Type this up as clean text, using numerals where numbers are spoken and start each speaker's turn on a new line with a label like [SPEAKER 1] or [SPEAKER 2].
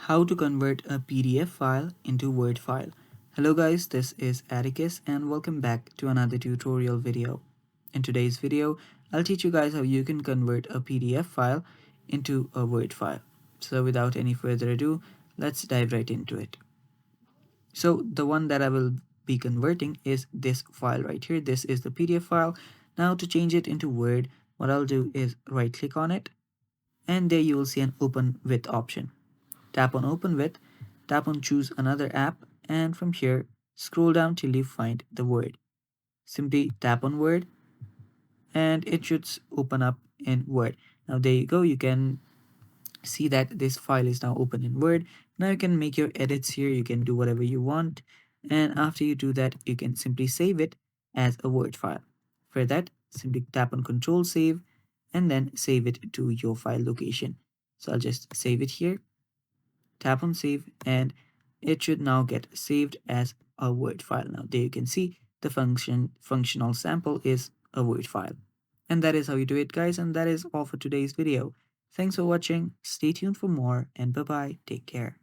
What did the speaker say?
[SPEAKER 1] How to convert a PDF file into Word file. Hello guys, this is Atticus and welcome back to another tutorial video. In today's video, I'll teach you guys how you can convert a PDF file into a Word file. So without any further ado, let's dive right into it. So the one that I will be converting is this file right here. This is the PDF file. Now to change it into Word, what I'll do is right click on it and there you will see an open with option. Tap on open with, tap on choose another app, and from here scroll down till you find the Word. Simply tap on Word and it should open up in Word. Now there you go, you can see that this file is now open in Word. Now you can make your edits here, you can do whatever you want, and after you do that you can simply save it as a Word file. For that, simply tap on Control Save and then save it to your file location. So I'll just save it here, tap on save, and it should now get saved as a Word file. Now there you can see the functional sample is a Word file. And that is how you do it, guys, and that is all for today's video. Thanks for watching, stay tuned for more, and bye bye, take care.